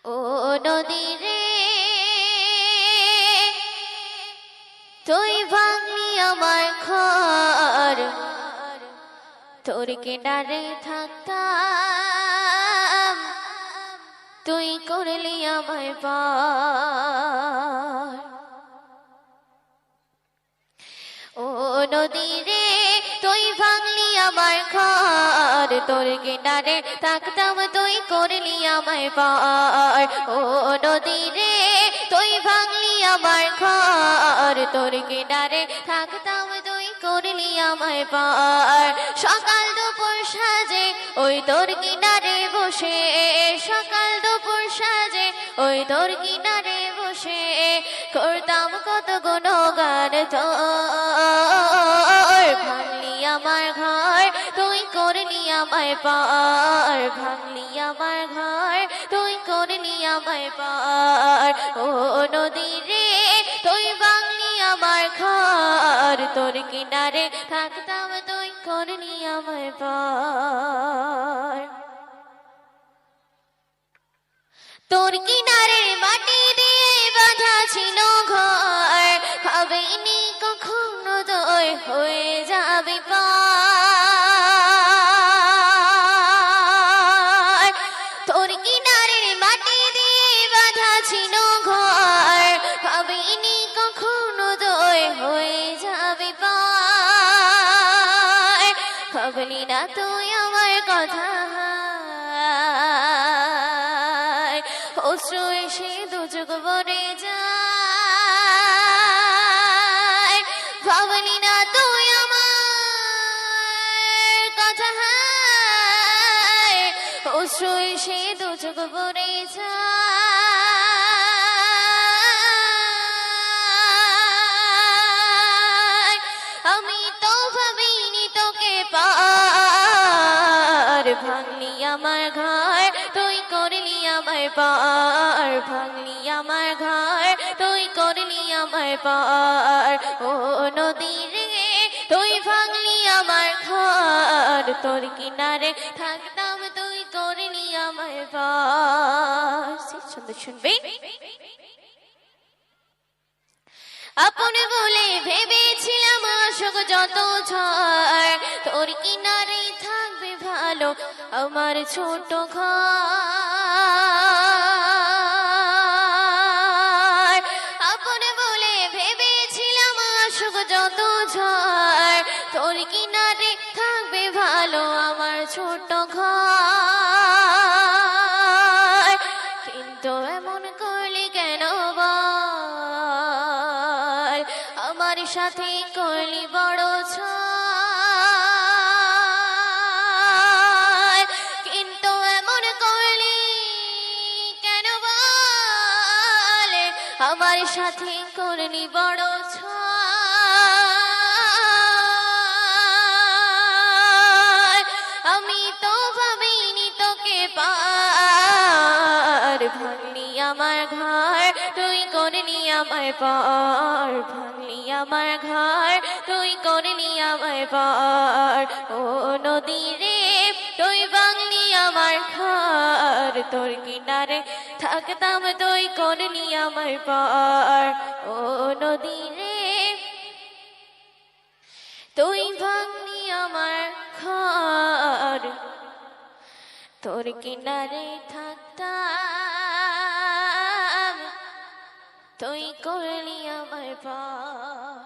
ও নদী রে তুই ভাঙলি আমার ঘর, তোর কিনারে থাকতাম তুই করলি আমায় পার। ও নদী রে তুই ভাঙলি আমার ঘর, তোর কিনারে থাকতাম তুই করলি আমায় পার। ও নদী রে তুই ভাঙলি আমার ঘর, তোর কিনারে থাকতাম তুই করলি আমায় পার। সকাল দুপুর সাজে ওই তোর কিনারে বসে, সকাল দুপুর সাজে ওই তোর কিনারে বসে করতাম কত গুণগান তোর। ভাঙলি আমার ঘর তুই করলি আমায় পার, ভাঙলি আমার ঘর তুই করলি আমায় পার। ও নদী রে তুই ভাঙলি আমার ঘর, তোর কিনারে থাকতাম তুই করলি আমায় পার। তোর কিনারের মাটি দিয়ে বাঁধা ছিল ঘর, ভাবিনি কখনো তুই হয়ে যাবি পার। তোর কিনারের মাটি দিয়ে বাঁধা ছিল ঘর, ভাবিনি কখনো তুই হয়ে যাবি পার। ভাবলি না তুই আমার কথা, অশ্রু এসে দু চোখ ভরে যায়। ভাবলি না তুই আমার কথা, অশ্রু এসে দু চোখ ভরে যায়। আমি তো ভাবিনি তোকে পার, ভাঙলি আমার ঘর তুই করলি আমায় পার, ভাঙলি আমার ঘর তুই করলি আমায় পার। ও নদী রে তুই ভাঙলি আমার ঘর, তোর কিনারে থাকতাম তুই করলি আমায় পার। সুন্দর শুনবে। আপন বলে ভেবেছিলাম আশোক যত ঝড়, তোর কিনারে থাকবে ভালো আমার ছোট ঘর। আপন বলে ভেবেছিলাম আশোক যত ঝড়, তোর কিনারে থাকবে ভালো আমার ছোট ঘর। কিন্তু এমন করলি কেন বল, আমার সাথে করলি বড় ছল। কিন্তু এমন করলি কেন বল, আমার সাথে করলি বড় ছল। আমি তো ভাবিনি তোকে পার, ভাঙলি আমার ঘর তুই করলি আমায় পার, ভাঙলি আমার ঘর তুই করলি আমায় পার। ও নদী রে তুই ভাঙলি আমার ঘর, তোর কিনারে থাকতাম তুই করলি আমায় পার। ও নদী রে তুই ভাঙলি আমার ঘর, তোর কিনারে থাকতাম তুই করলি আমায় পার।